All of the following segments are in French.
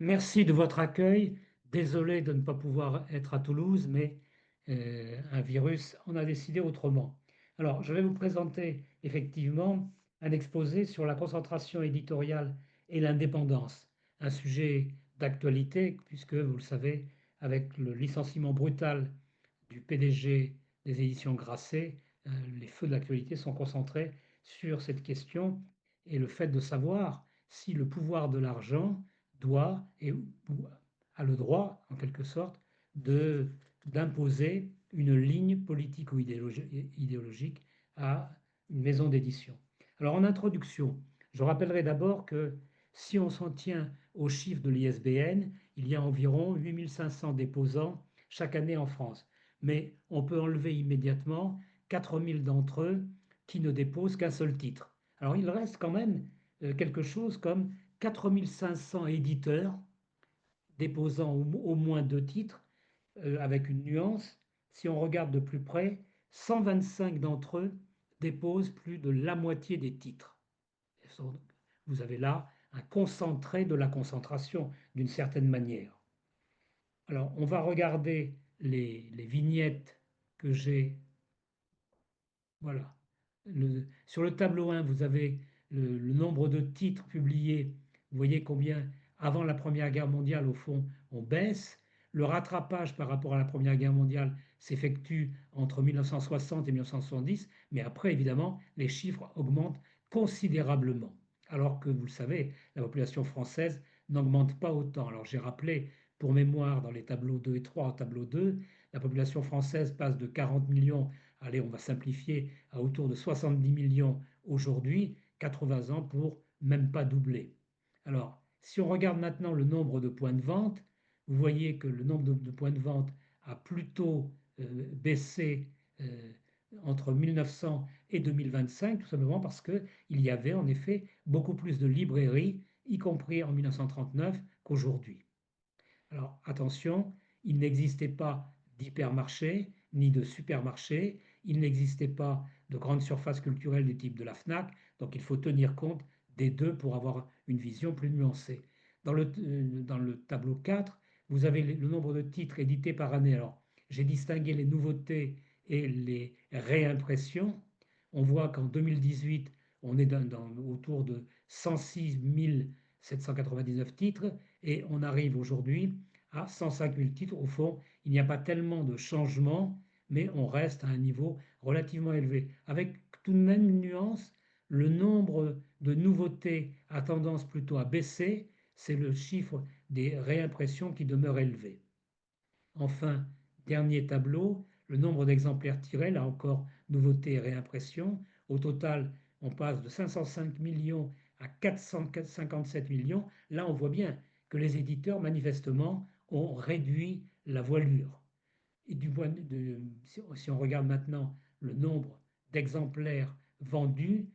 Merci de votre accueil. Désolé de ne pas pouvoir être à Toulouse, mais un virus en a décidé autrement. Alors, je vais vous présenter effectivement un exposé sur la concentration éditoriale et l'indépendance, un sujet d'actualité puisque, vous le savez, avec le licenciement brutal du PDG des éditions Grasset, les feux de l'actualité sont concentrés sur cette question et le fait de savoir si le pouvoir de l'argent doit et a le droit, en quelque sorte, de d'imposer une ligne politique ou idéologique à une maison d'édition. Alors en introduction, je rappellerai d'abord que si on s'en tient aux chiffres de l'ISBN, il y a environ 8500 déposants chaque année en France. Mais on peut enlever immédiatement 4000 d'entre eux qui ne déposent qu'un seul titre. Alors il reste quand même quelque chose comme 4500 éditeurs déposant au moins deux titres, avec une nuance. Si on regarde de plus près, 125 d'entre eux déposent plus de la moitié des titres. Vous avez là un concentré de la concentration, d'une certaine manière. Alors, on va regarder les vignettes que j'ai. Voilà. Sur le tableau 1, vous avez le nombre de titres publiés. Vous voyez combien, avant la Première Guerre mondiale, au fond, on baisse. Le rattrapage par rapport à la Première Guerre mondiale s'effectue entre 1960 et 1970, mais après, évidemment, les chiffres augmentent considérablement. Alors que, vous le savez, la population française n'augmente pas autant. Alors, j'ai rappelé, pour mémoire, dans les tableaux 2 et 3, au tableau 2, la population française passe de 40 millions, allez, on va simplifier, à autour de 70 millions aujourd'hui, 80 ans pour même pas doubler. Alors, si on regarde maintenant le nombre de points de vente, vous voyez que le nombre de points de vente a plutôt baissé euh, entre 1900 et 2025, tout simplement parce qu'il y avait en effet beaucoup plus de librairies, y compris en 1939, qu'aujourd'hui. Alors attention, il n'existait pas d'hypermarché ni de supermarché, il n'existait pas de grandes surfaces culturelles du type de la FNAC, donc il faut tenir compte des deux pour avoir une vision plus nuancée. Dans le tableau 4, vous avez le nombre de titres édités par année. Alors, j'ai distingué les nouveautés et les réimpressions. On voit qu'en 2018, on est autour de 106 799 titres et on arrive aujourd'hui à 105 000 titres. Au fond, il n'y a pas tellement de changements, mais on reste à un niveau relativement élevé. Avec tout de même une nuance, le nombre de nouveautés a tendance plutôt à baisser, c'est le chiffre des réimpressions qui demeure élevé. Enfin, dernier tableau, le nombre d'exemplaires tirés, là encore, nouveautés et réimpressions. Au total, on passe de 505 millions à 457 millions. Là, on voit bien que les éditeurs, manifestement, ont réduit la voilure. Et si on regarde maintenant le nombre d'exemplaires vendus,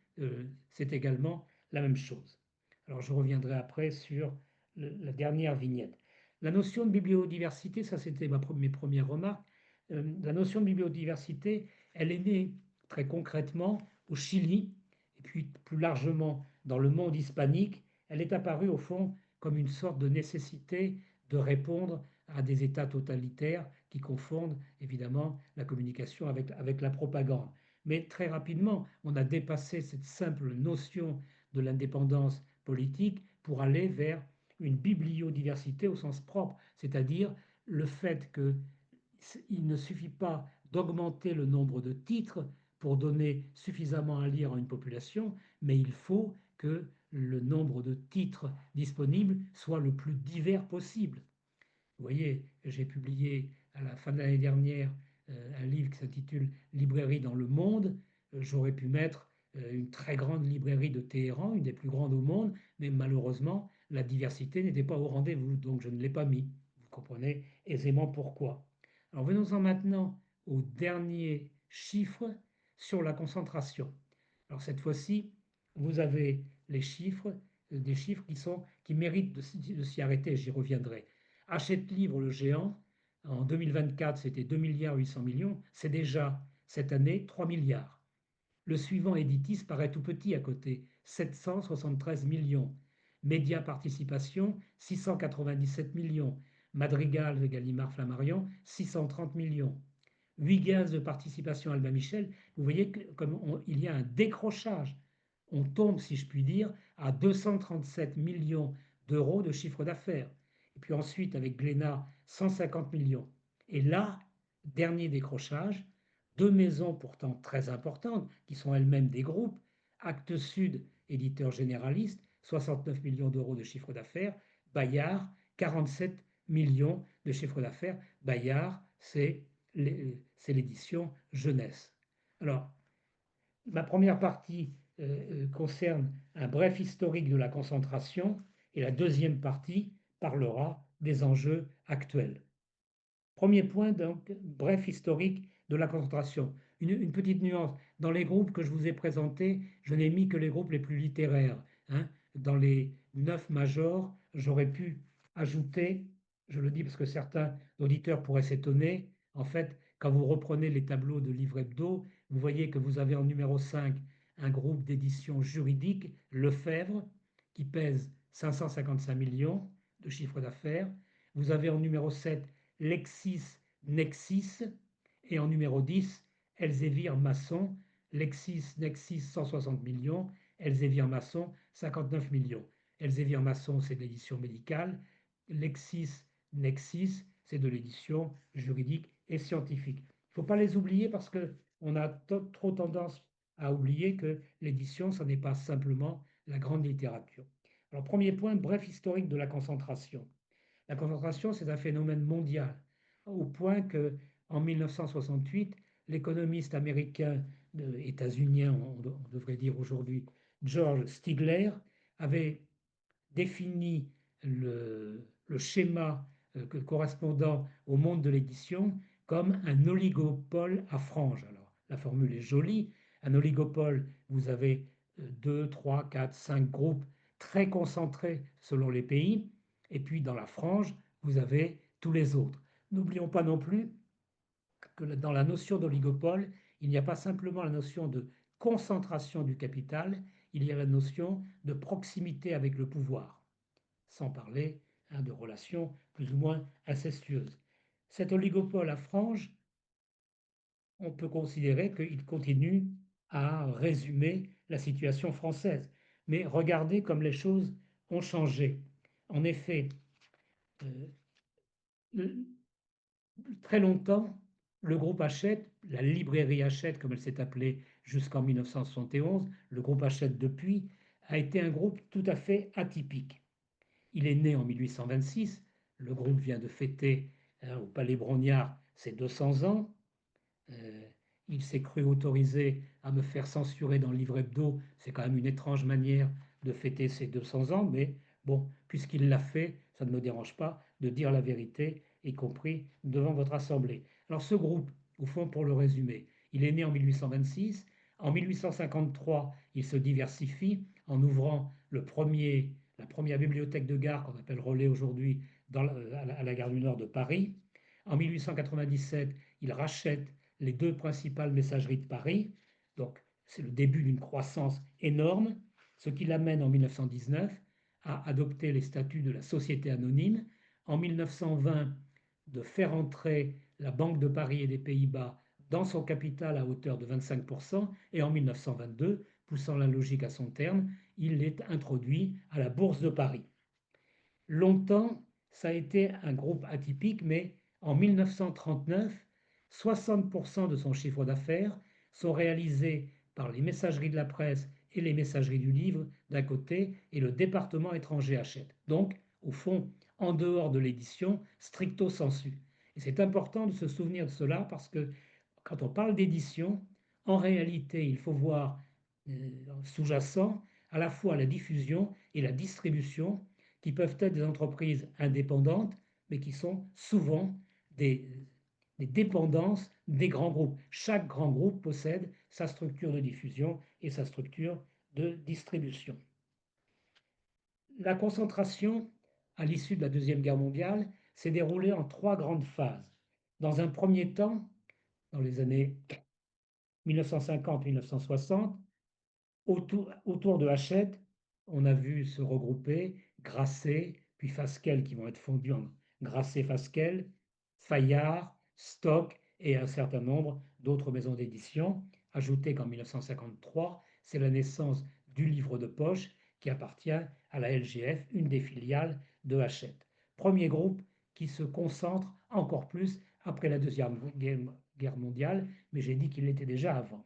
c'est également la même chose. Alors je reviendrai après sur la dernière vignette. La notion de bibliodiversité, ça c'était mes premières remarques. La notion de bibliodiversité, elle est née très concrètement au Chili et puis plus largement dans le monde hispanique. Elle est apparue au fond comme une sorte de nécessité de répondre à des États totalitaires qui confondent évidemment la communication avec la propagande. Mais très rapidement, on a dépassé cette simple notion de l'indépendance politique pour aller vers une bibliodiversité au sens propre, c'est-à-dire le fait qu'il ne suffit pas d'augmenter le nombre de titres pour donner suffisamment à lire à une population, mais il faut que le nombre de titres disponibles soit le plus divers possible. Vous voyez, j'ai publié à la fin de l'année dernière un livre qui s'intitule Librairie dans le monde. J'aurais pu mettre une très grande librairie de Téhéran, une des plus grandes au monde, mais malheureusement, la diversité n'était pas au rendez-vous, donc je ne l'ai pas mis. Vous comprenez aisément pourquoi. Alors venons-en maintenant au dernier chiffre sur la concentration. Alors cette fois-ci, vous avez les chiffres, des chiffres qui méritent de s'y arrêter, j'y reviendrai. Hachette Livre, le géant, en 2024, c'était 2 milliards 800 millions. C'est déjà, cette année, 3 milliards. Le suivant, Editis, paraît tout petit à côté, 773 millions. Média Participation, 697 millions. Madrigal de Gallimard Flammarion, 630 millions. 8 gaz de participation Albin Michel, vous voyez que, il y a un décrochage. On tombe, si je puis dire, à 237 millions d'euros de chiffre d'affaires. Et puis ensuite, avec Glénat, 150 millions. Et là, dernier décrochage, deux maisons pourtant très importantes, qui sont elles-mêmes des groupes, Actes Sud, éditeur généraliste, 69 millions d'euros de chiffre d'affaires, Bayard, 47 millions de chiffre d'affaires. Bayard, c'est l'édition jeunesse. Alors, ma première partie concerne un bref historique de la concentration et la deuxième partie parlera des enjeux actuels. Premier point, donc, bref historique de la concentration. Une petite nuance. Dans les groupes que je vous ai présentés, je n'ai mis que les groupes les plus littéraires, hein. Dans les 9 majors, j'aurais pu ajouter, je le dis parce que certains auditeurs pourraient s'étonner, en fait, quand vous reprenez les tableaux de livre hebdo, vous voyez que vous avez en numéro 5 un groupe d'édition juridique, Lefebvre, qui pèse 555 millions de chiffre d'affaires. Vous avez en numéro 7 LexisNexis et en numéro 10 Elsevier Masson. LexisNexis 160 millions, Elsevier Masson 59 millions. Elsevier Masson, c'est de l'édition médicale. LexisNexis, c'est de l'édition juridique et scientifique. Il ne faut pas les oublier parce qu'on a trop tendance à oublier que l'édition, ce n'est pas simplement la grande littérature. Alors, premier point, bref historique de la concentration. La concentration, c'est un phénomène mondial, au point que en 1968, l'économiste américain, états-unien, on devrait dire aujourd'hui, George Stigler, avait défini le schéma correspondant au monde de l'édition comme un oligopole à franges. Alors, la formule est jolie. Un oligopole, vous avez 2, 3, 4, 5 groupes très concentrés selon les pays. Et puis, dans la frange, vous avez tous les autres. N'oublions pas non plus que dans la notion d'oligopole, il n'y a pas simplement la notion de concentration du capital, il y a la notion de proximité avec le pouvoir, sans parler de relations plus ou moins incestueuses. Cet oligopole à franges, on peut considérer qu'il continue à résumer la situation française. Mais regardez comme les choses ont changé. En effet, euh, très longtemps, le groupe Hachette, la librairie Hachette, comme elle s'est appelée jusqu'en 1971, le groupe Hachette depuis, a été un groupe tout à fait atypique. Il est né en 1826, le groupe vient de fêter au Palais Brognard ses 200 ans. Euh, il s'est cru autorisé à me faire censurer dans le livre hebdo, c'est quand même une étrange manière de fêter ses 200 ans, mais bon, puisqu'il l'a fait, ça ne me dérange pas de dire la vérité, y compris devant votre assemblée. Alors ce groupe, au fond, pour le résumer, il est né en 1826. En 1853, il se diversifie en ouvrant la première bibliothèque de gare qu'on appelle Relais aujourd'hui à la gare du Nord de Paris. En 1897, il rachète les deux principales messageries de Paris. Donc, c'est le début d'une croissance énorme, ce qui l'amène en 1919 à adopter les statuts de la société anonyme. En 1920, de faire entrer la Banque de Paris et des Pays-Bas dans son capital à hauteur de 25%. Et en 1922, poussant la logique à son terme, il est introduit à la Bourse de Paris. Longtemps, ça a été un groupe atypique, mais en 1939, 60% de son chiffre d'affaires sont réalisés par les messageries de la presse et les messageries du livre d'un côté, et le département étranger achète. Donc, au fond, en dehors de l'édition, stricto sensu. Et c'est important de se souvenir de cela parce que quand on parle d'édition, en réalité, il faut voir sous-jacent à la fois la diffusion et la distribution qui peuvent être des entreprises indépendantes, mais qui sont souvent des, des dépendances des grands groupes. Chaque grand groupe possède sa structure de diffusion et sa structure de distribution. La concentration, à l'issue de la Deuxième Guerre mondiale, s'est déroulée en trois grandes phases. Dans un premier temps, dans les années 1950-1960, autour de Hachette, on a vu se regrouper Grasset, puis Fasquelle qui vont être fondus en Grasset-Fasquelle, Fayard, Stock et un certain nombre d'autres maisons d'édition. Ajoutez qu'en 1953, c'est la naissance du livre de poche qui appartient à la LGF, une des filiales de Hachette. Premier groupe qui se concentre encore plus après la Deuxième Guerre mondiale, mais j'ai dit qu'il l'était déjà avant.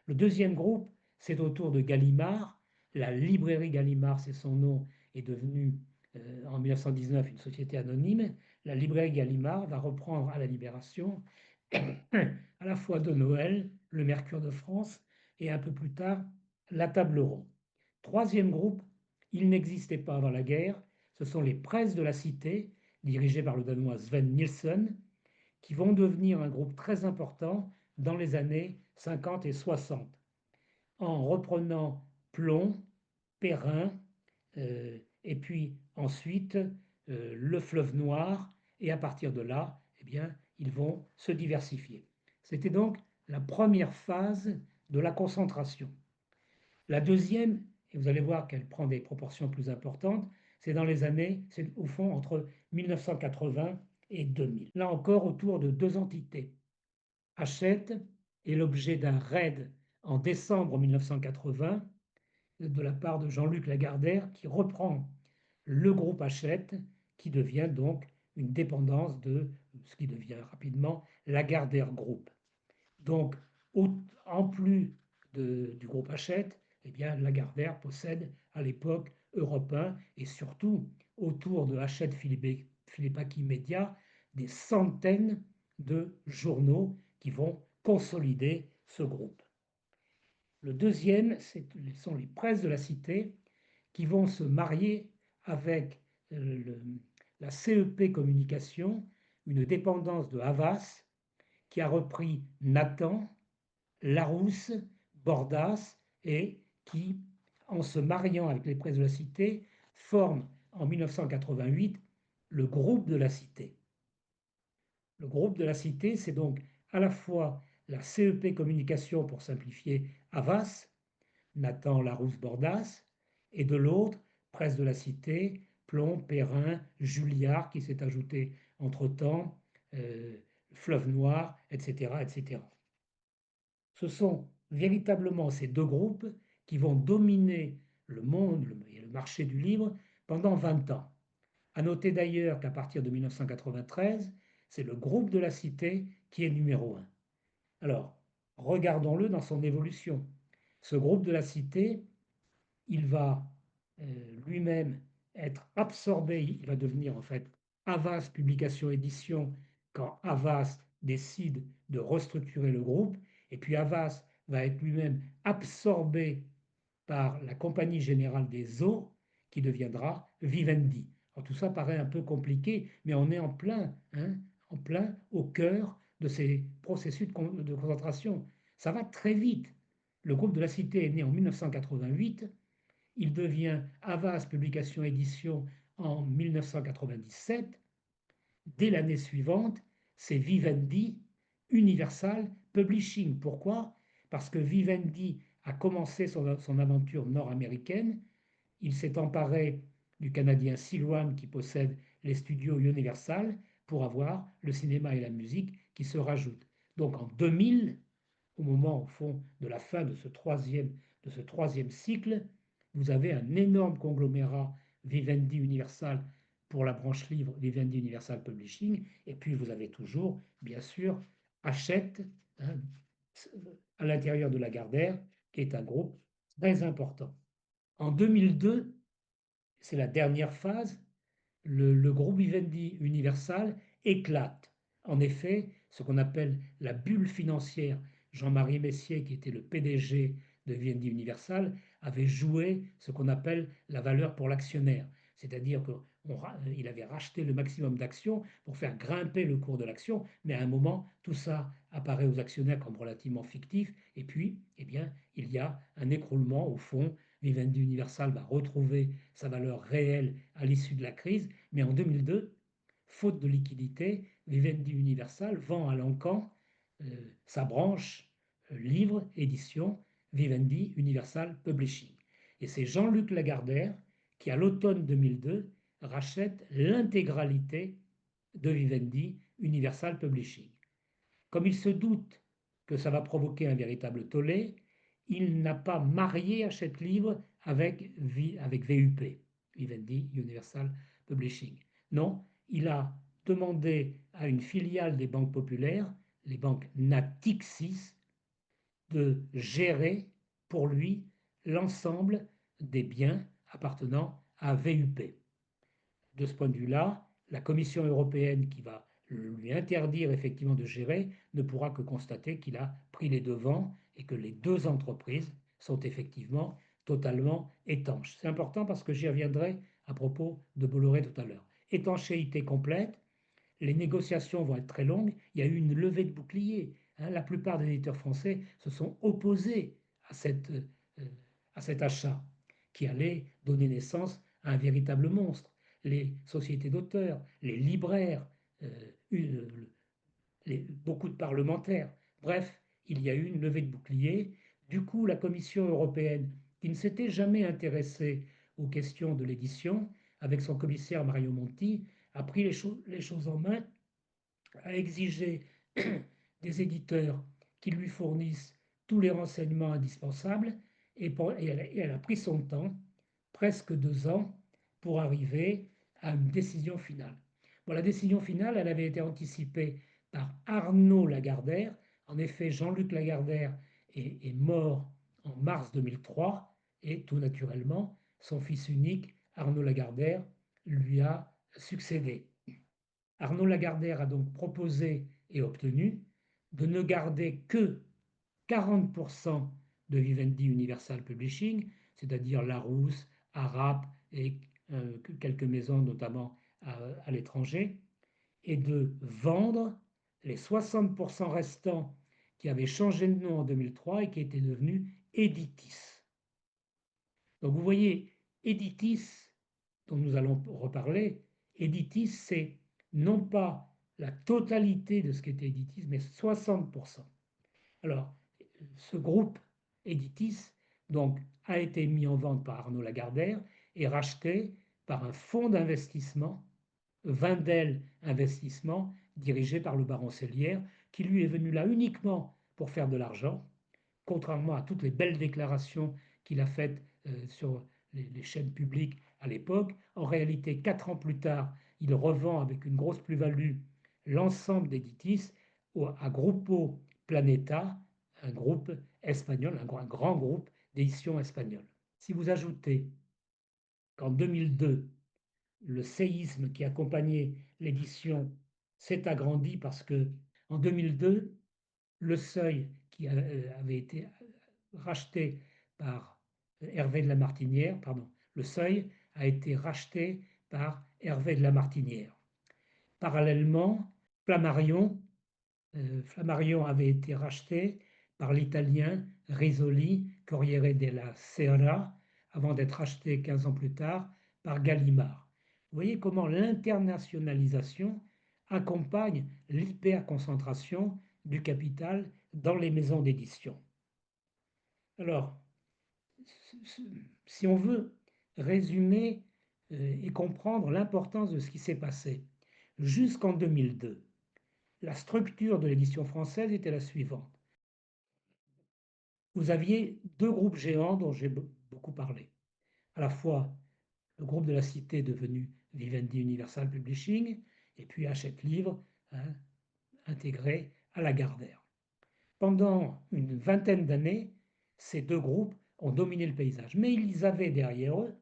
Le deuxième groupe, c'est autour de Gallimard. La librairie Gallimard, c'est son nom, est devenue en 1919 une société anonyme. La librairie Gallimard va reprendre à la Libération à la fois de Noël, le Mercure de France et un peu plus tard la Table ronde. Troisième groupe, il n'existait pas avant la guerre, ce sont les presses de la Cité, dirigées par le Danois Sven Nielsen, qui vont devenir un groupe très important dans les années 50 et 60, en reprenant Plomb, Perrin, et puis ensuite le fleuve Noir, et à partir de là, eh bien, ils vont se diversifier. C'était donc la première phase de la concentration. La deuxième, et vous allez voir qu'elle prend des proportions plus importantes, c'est dans les années, c'est au fond entre 1980 et 2000. Là encore, autour de deux entités. Hachette est l'objet d'un raid en décembre 1980 de la part de Jean-Luc Lagardère qui reprend le groupe Hachette qui devient donc une dépendance de ce qui devient rapidement Lagardère Group. Donc, en plus du groupe Hachette, eh bien, Lagardère possède à l'époque Europe 1 et surtout autour de Hachette Philippaki Media des centaines de journaux qui vont consolider ce groupe. Le deuxième, ce sont les presses de la Cité qui vont se marier avec le, la CEP Communication, une dépendance de Havas qui a repris Nathan, Larousse, Bordas et qui, en se mariant avec les presses de la Cité, forme en 1988 le groupe de la Cité. Le groupe de la Cité, c'est donc à la fois la CEP Communication pour simplifier Havas, Nathan Larousse Bordas, et de l'autre, Presse de la Cité, Plomb, Perrin, Julliard qui s'est ajouté entre-temps, euh, Fleuve Noir, etc., etc. Ce sont véritablement ces deux groupes qui vont dominer le monde et le marché du livre pendant 20 ans. À noter d'ailleurs qu'à partir de 1993, c'est le groupe de la Cité qui est numéro un. Alors, regardons-le dans son évolution. Ce groupe de la Cité, il va lui-même être absorbé, il va devenir en fait Havas Publication Édition quand Havas décide de restructurer le groupe, et puis Havas va être lui-même absorbé par la Compagnie Générale des Eaux qui deviendra Vivendi. Alors, tout ça paraît un peu compliqué, mais on est en plein au cœur de ces processus de concentration. Ça va très vite. Le groupe de la Cité est né en 1988, il devient Havas Publication Édition en 1997. Dès l'année suivante, c'est Vivendi Universal Publishing. Pourquoi? Parce que Vivendi a commencé son aventure nord-américaine. Il s'est emparé du Canadien Silouan qui possède les studios Universal pour avoir le cinéma et la musique qui se rajoutent. Donc en 2000, au moment au fond de la fin de ce troisième cycle, vous avez un énorme conglomérat Vivendi Universal pour la branche livre Vivendi Universal Publishing, et puis vous avez toujours, bien sûr, Hachette hein, à l'intérieur de Lagardère, qui est un groupe très important. En 2002, c'est la dernière phase, le groupe Vivendi Universal éclate. En effet, ce qu'on appelle la bulle financière, Jean-Marie Messier, qui était le PDG de Vivendi Universal, avait joué ce qu'on appelle la valeur pour l'actionnaire. C'est-à-dire qu'il avait racheté le maximum d'actions pour faire grimper le cours de l'action, mais à un moment, tout ça apparaît aux actionnaires comme relativement fictif, et puis, eh bien, il y a un écroulement au fond. Vivendi Universal va retrouver sa valeur réelle à l'issue de la crise, mais en 2002, faute de liquidité, Vivendi Universal vend à Lancan sa branche livre, édition, Vivendi Universal Publishing. Et c'est Jean-Luc Lagardère qui, à l'automne 2002, rachète l'intégralité de Vivendi Universal Publishing. Comme il se doute que ça va provoquer un véritable tollé, il n'a pas marié Hachette Livre avec VUP, Vivendi Universal Publishing. Non, il a demandé à une filiale des banques populaires, les banques Natixis, de gérer pour lui l'ensemble des biens appartenant à VUP. De ce point de vue-là, la Commission européenne qui va lui interdire effectivement de gérer ne pourra que constater qu'il a pris les devants et que les deux entreprises sont effectivement totalement étanches. C'est important parce que j'y reviendrai à propos de Bolloré tout à l'heure. Étanchéité complète, les négociations vont être très longues. Il y a eu une levée de boucliers. La plupart des éditeurs français se sont opposés à cet achat qui allait donner naissance à un véritable monstre. Les sociétés d'auteurs, les libraires, beaucoup de parlementaires. Bref, il y a eu une levée de boucliers. Du coup, la Commission européenne, qui ne s'était jamais intéressée aux questions de l'édition, avec son commissaire Mario Monti, a pris les choses en main, a exigé des éditeurs qui lui fournissent tous les renseignements indispensables et elle a pris son temps, presque 2 ans, pour arriver à une décision finale. Bon, la décision finale, elle avait été anticipée par Arnaud Lagardère. En effet, Jean-Luc Lagardère est mort en mars 2003 et tout naturellement, son fils unique, Arnaud Lagardère, lui a succédé. Arnaud Lagardère a donc proposé et obtenu de ne garder que 40% de Vivendi Universal Publishing, c'est-à-dire Larousse, Arap et quelques maisons notamment à l'étranger, et de vendre les 60% restants qui avaient changé de nom en 2003 et qui étaient devenus Editis. Donc vous voyez, Editis, dont nous allons reparler, Editis, c'est non pas la totalité de ce qu'était Editis, mais 60%. Alors, ce groupe Editis donc, a été mis en vente par Arnaud Lagardère et racheté par un fonds d'investissement, Wendel Investissement, dirigé par le baron Sellière, qui lui est venu là uniquement pour faire de l'argent, contrairement à toutes les belles déclarations qu'il a faites sur les chaînes publiques à l'époque. En réalité, 4 ans plus tard, il revend avec une grosse plus-value l'ensemble d'Editis à Grupo Planeta, un groupe espagnol, un grand groupe d'édition espagnole. Si vous ajoutez qu'en 2002, le séisme qui accompagnait l'édition s'est agrandi parce que en 2002, le Seuil qui avait été racheté par Hervé de la Martinière, pardon, le Seuil a été racheté par Hervé de la Martinière. Parallèlement, Flammarion avait été racheté par l'italien Rizzoli Corriere della Sera avant d'être racheté 15 ans plus tard par Gallimard. Vous voyez comment l'internationalisation accompagne l'hyperconcentration du capital dans les maisons d'édition. Alors, si on veut résumer et comprendre l'importance de ce qui s'est passé jusqu'en 2002, la structure de l'édition française était la suivante. Vous aviez deux groupes géants dont j'ai beaucoup parlé. À la fois le groupe de la Cité devenu Vivendi Universal Publishing et puis Hachette Livre, intégré à Lagardère. Pendant une vingtaine d'années, ces deux groupes ont dominé le paysage. Mais ils avaient derrière eux,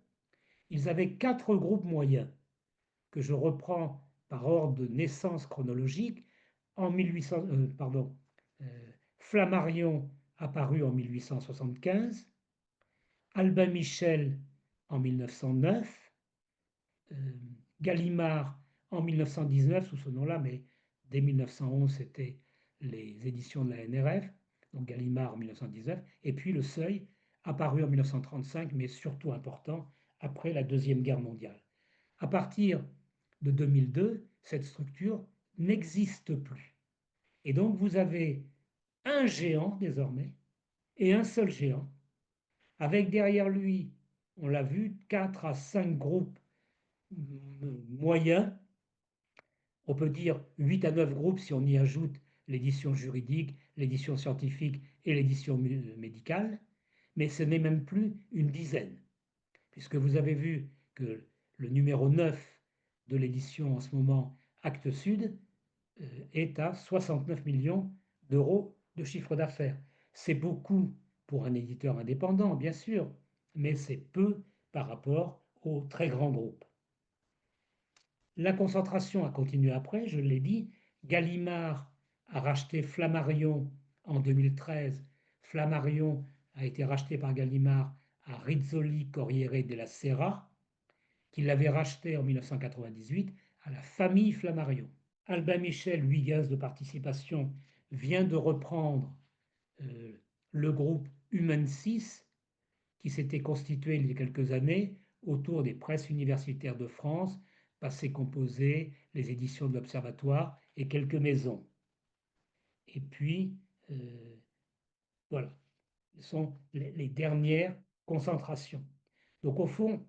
ils avaient 4 groupes moyens que je reprends par ordre de naissance chronologique. En 1800, Flammarion apparu en 1875, Albin Michel en 1909, Gallimard en 1919 sous ce nom-là, mais dès 1911 c'était les éditions de la NRF, donc Gallimard en 1919, et puis Le Seuil apparu en 1935, mais surtout important après la Deuxième Guerre mondiale. À partir de 2002, cette structure n'existe plus. Et donc vous avez un géant désormais, et un seul géant, avec derrière lui on l'a vu, 4 à 5 groupes moyens. On peut dire 8 à 9 groupes si on y ajoute l'édition juridique, l'édition scientifique et l'édition médicale, mais ce n'est même plus une dizaine, puisque vous avez vu que le numéro 9 de l'édition en ce moment, Actes Sud, est à 69 millions d'euros de chiffre d'affaires. C'est beaucoup pour un éditeur indépendant, bien sûr, mais c'est peu par rapport aux très grands groupes. La concentration a continué après, je l'ai dit. Gallimard a racheté Flammarion en 2013. Flammarion a été racheté par Gallimard à Rizzoli Corriere della Sera, qui l'avait racheté en 1998 à la famille Flammarion. Albin Michel, 8 gaz de participation, vient de reprendre le groupe Human 6, qui s'était constitué il y a quelques années autour des presses universitaires de France, Passé Composé, les éditions de l'Observatoire et quelques maisons. Et puis, voilà, ce sont les dernières concentrations. Donc au fond,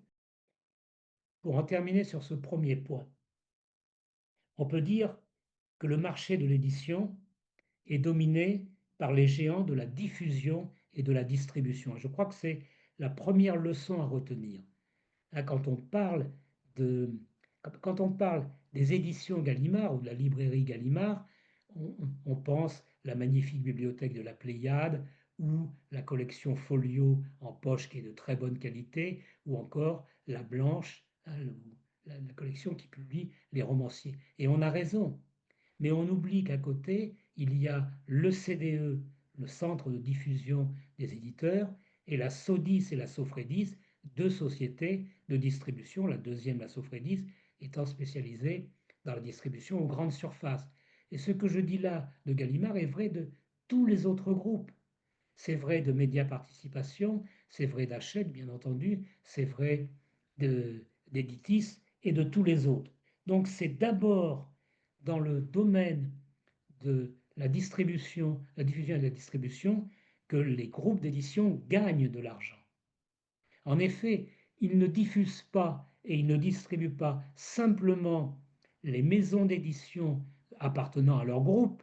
pour en terminer sur ce premier point, on peut dire que le marché de l'édition est dominé par les géants de la diffusion et de la distribution. Je crois que c'est la première leçon à retenir. Quand on parle de, quand on parle des éditions Gallimard ou de la librairie Gallimard, on pense la magnifique bibliothèque de la Pléiade ou la collection Folio en poche qui est de très bonne qualité, ou encore la Blanche, la collection qui publie les romanciers. Et on a raison, mais on oublie qu'à côté, il y a le CDE, le Centre de diffusion des éditeurs, et la Sodis et la Sofredis, deux sociétés de distribution, la deuxième, la Sofredis, étant spécialisée dans la distribution aux grandes surfaces. Et ce que je dis là de Gallimard est vrai de tous les autres groupes. C'est vrai de Média Participation, c'est vrai d'Hachette, bien entendu, c'est vrai d'Editis et de tous les autres. Donc c'est d'abord dans le domaine de la distribution, la diffusion et la distribution, que les groupes d'édition gagnent de l'argent. En effet, ils ne diffusent pas et ils ne distribuent pas simplement les maisons d'édition appartenant à leur groupe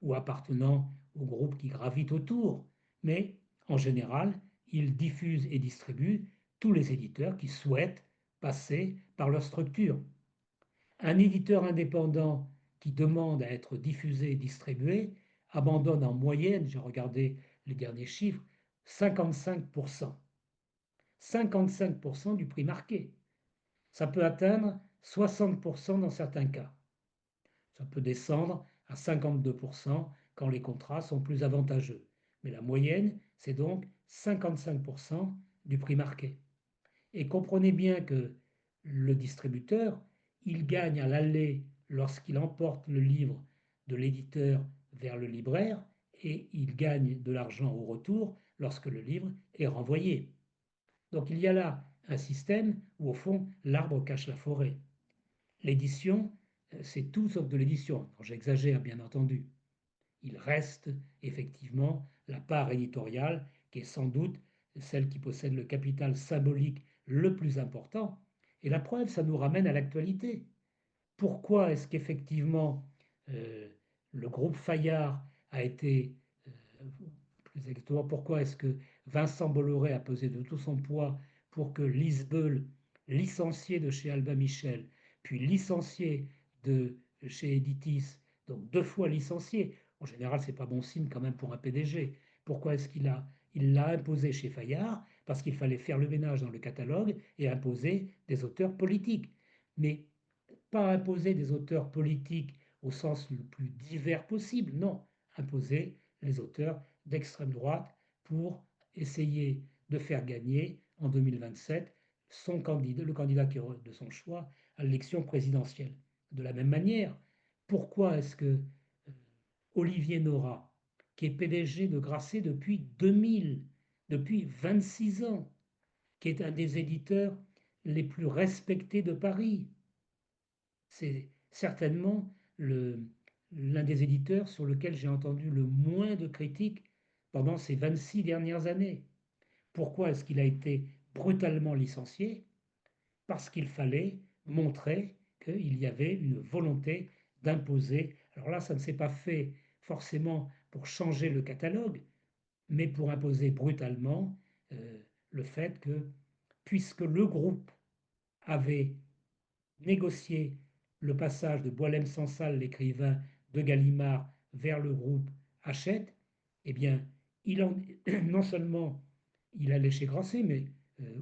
ou appartenant au groupe qui gravite autour, mais en général, ils diffusent et distribuent tous les éditeurs qui souhaitent passer par leur structure. Un éditeur indépendant qui demande à être diffusé et distribué abandonne en moyenne, j'ai regardé les derniers chiffres, 55%. 55% du prix marqué. Ça peut atteindre 60% dans certains cas. Ça peut descendre à 52% quand les contrats sont plus avantageux. Mais la moyenne, c'est donc 55% du prix marqué. Et comprenez bien que le distributeur, il gagne à l'aller lorsqu'il emporte le livre de l'éditeur vers le libraire et il gagne de l'argent au retour lorsque le livre est renvoyé. Donc il y a là un système où au fond l'arbre cache la forêt. L'édition, c'est tout sauf de l'édition. J'exagère bien entendu. Il reste effectivement la part éditoriale qui est sans doute celle qui possède le capital symbolique le plus important. Et la preuve, ça nous ramène à l'actualité. Pourquoi est-ce qu'effectivement euh, le groupe Fayard a été, plus exactement, pourquoi est-ce que Vincent Bolloré a pesé de tout son poids pour que Lise Beul, licenciée de chez Albin Michel, puis licenciée de chez Editis, donc deux fois licenciée, en général, c'est pas bon signe quand même pour un PDG. Pourquoi est-ce il l'a imposé chez Fayard? Parce qu'il fallait faire le ménage dans le catalogue et imposer des auteurs politiques. Mais pas imposer des auteurs politiques au sens le plus divers possible, non, imposer les auteurs d'extrême droite pour essayer de faire gagner en 2027 son candidat, le candidat de son choix à l'élection présidentielle. De la même manière, pourquoi est-ce que Olivier Nora, qui est PDG de Grasset depuis 2000, depuis 26 ans, qui est un des éditeurs les plus respectés de Paris, c'est certainement l'un des éditeurs sur lequel j'ai entendu le moins de critiques pendant ces 26 dernières années. Pourquoi est-ce qu'il a été brutalement licenciés parce qu'il fallait montrer qu'il y avait une volonté d'imposer. Alors là, ça ne s'est pas fait forcément pour changer le catalogue, mais pour imposer brutalement euh, le fait que, puisque le groupe avait négocié le passage de Boilem-Sansal, l'écrivain de Gallimard, vers le groupe Hachette, eh bien, il en, non seulement il allait chez Grasset, mais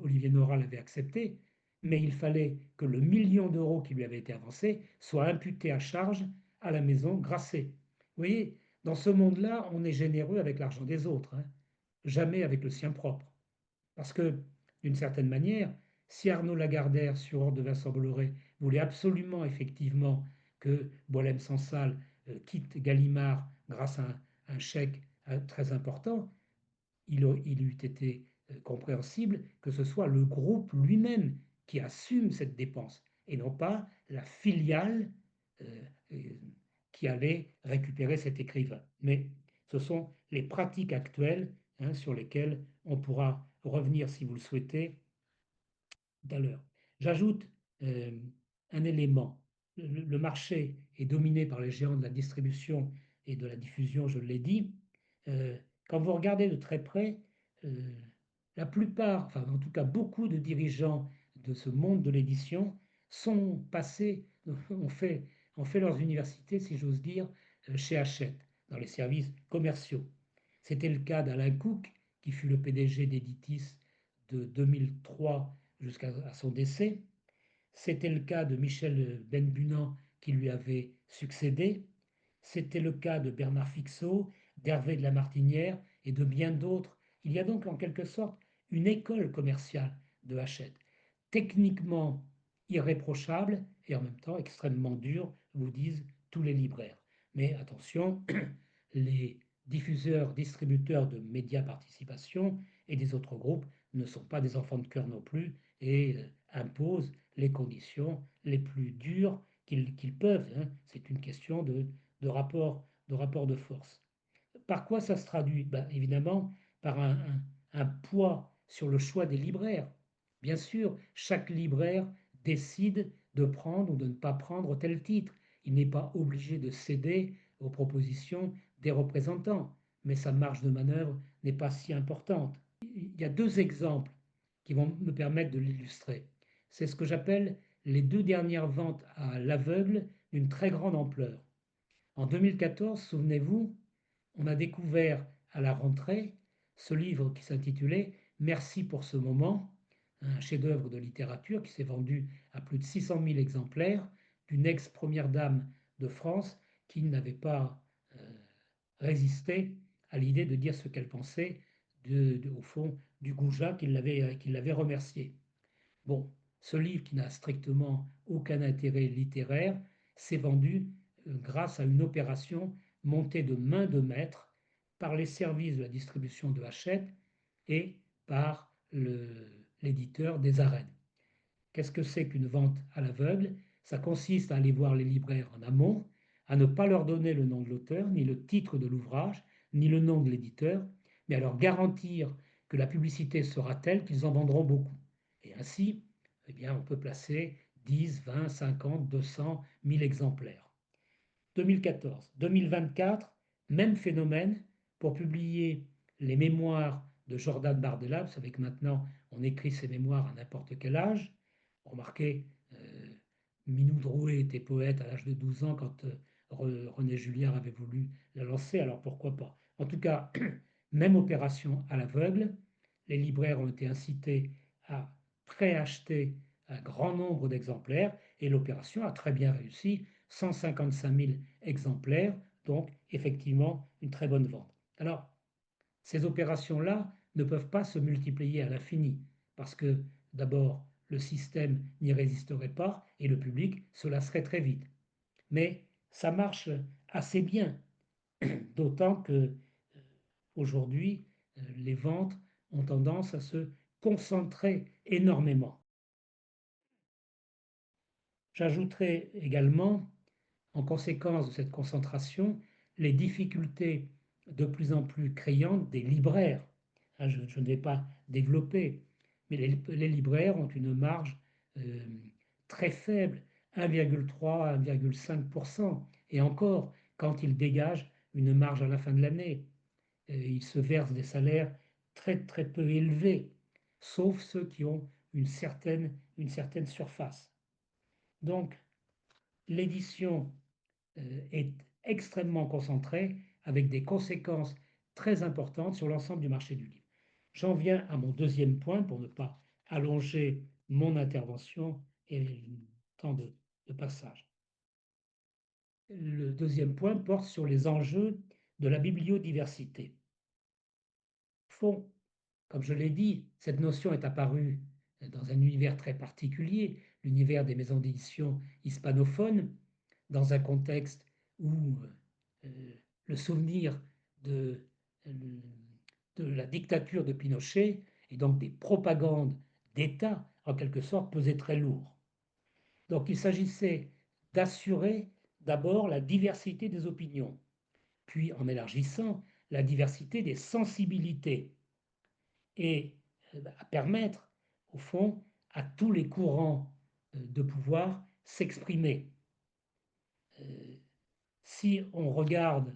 Olivier Nora l'avait accepté, mais il fallait que le million d'euros qui lui avait été avancé soit imputé à charge à la maison Grasset. Vous voyez, dans ce monde-là, on est généreux avec l'argent des autres, hein, jamais avec le sien propre. Parce que, d'une certaine manière, si Arnaud Lagardère, sur ordre de Vincent Bolloré, voulait absolument, effectivement, que Boilem Sansal quitte Gallimard grâce à un chèque très important, il eût été compréhensible que ce soit le groupe lui-même qui assume cette dépense et non pas la filiale euh, euh, qui allait récupérer cet écrivain. Mais ce sont les pratiques actuelles, hein, sur lesquelles on pourra revenir si vous le souhaitez tout à l'heure. J'ajoute euh, un élément. Le marché est dominé par les géants de la distribution et de la diffusion, je l'ai dit. Euh, Quand vous regardez de très près, euh, la plupart, enfin en tout cas beaucoup de dirigeants de ce monde de l'édition sont passés, ont fait leurs universités, si j'ose dire, chez Hachette, dans les services commerciaux. C'était le cas d'Alain Cook, qui fut le PDG d'Editis de 2003 jusqu'à son décès. C'était le cas de Michel Benbunan qui lui avait succédé. C'était le cas de Bernard Fixot, d'Hervé de la Martinière et de bien d'autres. Il y a donc en quelque sorte une école commerciale de Hachette, techniquement irréprochable et en même temps extrêmement dure, vous disent tous les libraires. Mais attention, les diffuseurs, distributeurs de médias participation et des autres groupes ne sont pas des enfants de cœur non plus et imposent les conditions les plus dures qu'ils peuvent, hein. C'est une question de rapport de force. Par quoi ça se traduit? Ben, évidemment, par un poids sur le choix des libraires. Bien sûr, chaque libraire décide de prendre ou de ne pas prendre tel titre. Il n'est pas obligé de céder aux propositions des représentants, mais sa marge de manœuvre n'est pas si importante. Il y a deux exemples qui vont me permettre de l'illustrer. C'est ce que j'appelle les deux dernières ventes à l'aveugle d'une très grande ampleur. En 2014, souvenez-vous, on a découvert à la rentrée ce livre qui s'intitulait Merci pour ce moment, un chef-d'œuvre de littérature qui s'est vendu à plus de 600 000 exemplaires, d'une ex-première dame de France qui n'avait pas résisté à l'idée de dire ce qu'elle pensait au fond du goujat qui l'avait remercié. Bon, ce livre qui n'a strictement aucun intérêt littéraire s'est vendu grâce à une opération montée de main de maître par les services de la distribution de Hachette et par l'éditeur des arènes. Qu'est-ce que c'est qu'une vente à l'aveugle? Ça consiste à aller voir les libraires en amont, à ne pas leur donner le nom de l'auteur, ni le titre de l'ouvrage, ni le nom de l'éditeur, mais à leur garantir que la publicité sera telle qu'ils en vendront beaucoup. Et ainsi, eh bien, on peut placer 10, 20, 50, 200, 1000 exemplaires. 2014. 2024, même phénomène pour publier les mémoires de Jordan Bardella. Vous savez que maintenant, on écrit ses mémoires à n'importe quel âge. Remarquez, Minou Drouet était poète à l'âge de 12 ans quand René Julliard avait voulu la lancer, alors pourquoi pas. En tout cas, même opération à l'aveugle. Les libraires ont été incités à préacheter un grand nombre d'exemplaires et l'opération a très bien réussi. 155 000 exemplaires, donc effectivement une très bonne vente. Alors, ces opérations-là ne peuvent pas se multiplier à l'infini, parce que d'abord, le système n'y résisterait pas et le public se lasserait très vite. Mais ça marche assez bien, d'autant que aujourd'hui, les ventes ont tendance à se concentrer énormément. J'ajouterai également, en conséquence de cette concentration, les difficultés de plus en plus criantes des libraires. Je ne vais pas développer, mais les libraires ont une marge euh, très faible, 1,3 à 1,5%. Et encore, quand ils dégagent une marge à la fin de l'année, ils se versent des salaires très très peu élevés, sauf ceux qui ont une certaine surface. Donc, l'édition est extrêmement concentrée avec des conséquences très importantes sur l'ensemble du marché du livre. J'en viens à mon deuxième point pour ne pas allonger mon intervention et le temps de passage. Le deuxième point porte sur les enjeux de la bibliodiversité. Au fond, comme je l'ai dit, cette notion est apparue dans un univers très particulier, l'univers des maisons d'édition hispanophones, dans un contexte où le souvenir de, de la dictature de Pinochet et donc des propagandes d'État, en quelque sorte, pesait très lourd. Donc il s'agissait d'assurer d'abord la diversité des opinions, puis en élargissant la diversité des sensibilités et à permettre, au fond, à tous les courants de pouvoir s'exprimer. Si on regarde,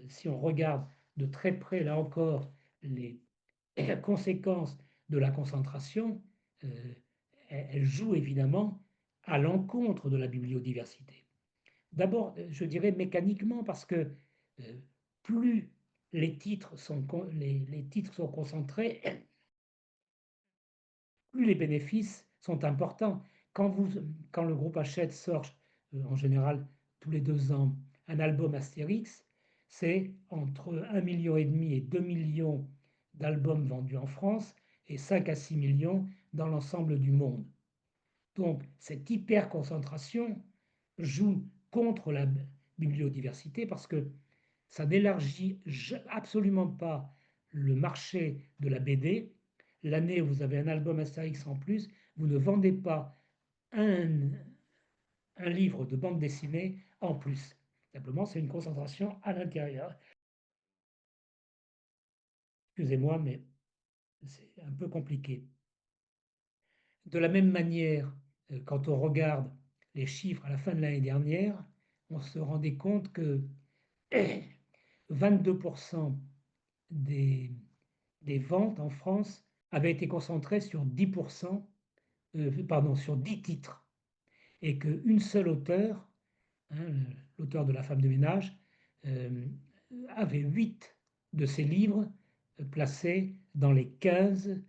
si on regarde de très près, là encore, les conséquences de la concentration, euh, elle joue évidemment à l'encontre de la bibliodiversité. D'abord, je dirais mécaniquement, parce que plus les titres sont concentrés, plus les bénéfices sont importants. Quand, vous, quand le groupe Hachette sort, en général tous les 2 ans, un album Astérix, c'est entre 1,5 million et 2 millions d'albums vendus en France et 5 à 6 millions dans l'ensemble du monde. Donc cette hyper-concentration joue contre la bibliodiversité parce que ça n'élargit absolument pas le marché de la BD. L'année où vous avez un album Astérix en plus, vous ne vendez pas un, un livre de bande dessinée en plus. Simplement, c'est une concentration à l'intérieur. Excusez-moi, mais c'est un peu compliqué. De la même manière, quand on regarde les chiffres à la fin de l'année dernière, on se rendait compte que 22% des, des ventes en France avaient été concentrées sur 10%, pardon, sur 10 titres, et qu'une seule auteur, hein, l'auteur de La femme de ménage, euh, avait 8 de ses livres placés dans les 15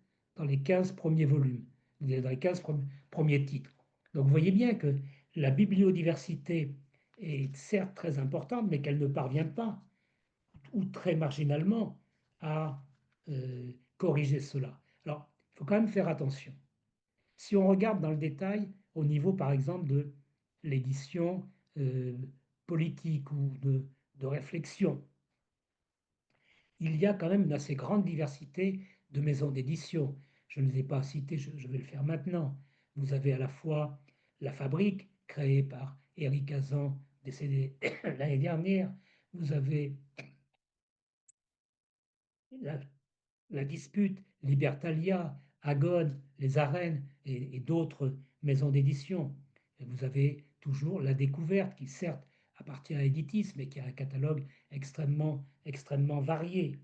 premiers volumes, dans les 15 premiers titres. Donc vous voyez bien que la bibliodiversité est certes très importante, mais qu'elle ne parvient pas, ou très marginalement, à corriger cela. Alors, il faut quand même faire attention. Si on regarde dans le détail, au niveau par exemple de l'édition euh, politique ou de réflexion, il y a quand même une assez grande diversité de maisons d'édition. Je ne les ai pas citées, je vais le faire maintenant. Vous avez à la fois La Fabrique, créée par Éric Hazan, décédé l'année dernière. Vous avez la, la Dispute, Libertalia, Agone, Les Arènes et d'autres maisons d'édition. Vous avez toujours La Découverte, qui certes appartient à Editis, mais qui a un catalogue extrêmement varié.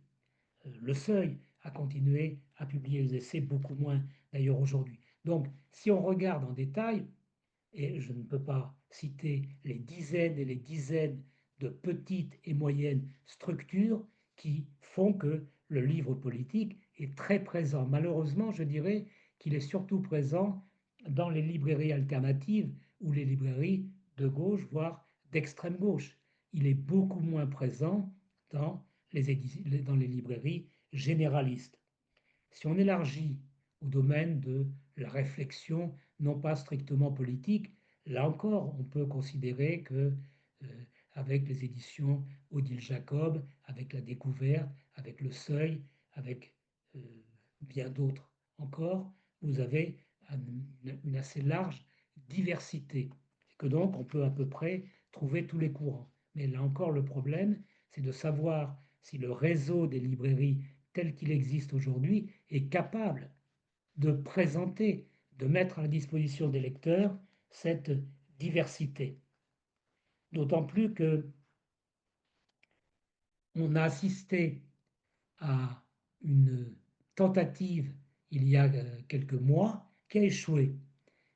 Le Seuil a continué à publier les essais, beaucoup moins d'ailleurs aujourd'hui. Donc, si on regarde en détail, et je ne peux pas citer les dizaines et les dizaines de petites et moyennes structures qui font que le livre politique est très présent. Malheureusement, je dirais qu'il est surtout présent dans les librairies alternatives ou les librairies de gauche, voire d'extrême gauche. Il est beaucoup moins présent dans dans les librairies généralistes. Si on élargit au domaine de la réflexion, non pas strictement politique, là encore, on peut considérer que, avec les éditions Odile Jacob, avec La Découverte, avec Le Seuil, avec euh, bien d'autres encore, vous avez une assez large diversité, et que donc on peut à peu près trouver tous les courants. Mais là encore, le problème, c'est de savoir si le réseau des librairies tel qu'il existe aujourd'hui est capable de présenter, de mettre à la disposition des lecteurs cette diversité. D'autant plus que on a assisté à une tentative il y a quelques mois qui a échoué,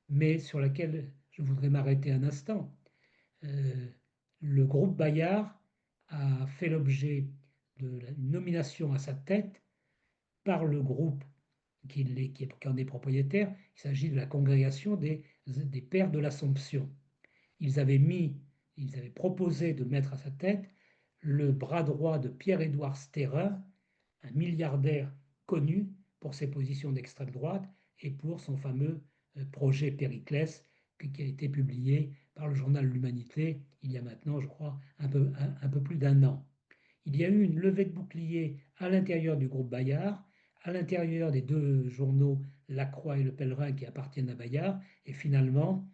mais sur laquelle je voudrais m'arrêter un instant. Le groupe Bayard a fait l'objet de la nomination à sa tête par le groupe qui en est propriétaire. Il s'agit de la congrégation des Pères de l'Assomption. Ils avaient proposé de mettre à sa tête le bras droit de Pierre-Édouard Stérin, un milliardaire connu pour ses positions d'extrême droite et pour son fameux projet Périclès qui a été publié par le journal L'Humanité il y a maintenant, je crois, un peu plus d'un an. Il y a eu une levée de bouclier à l'intérieur du groupe Bayard, à l'intérieur des deux journaux La Croix et Le Pèlerin qui appartiennent à Bayard, et finalement,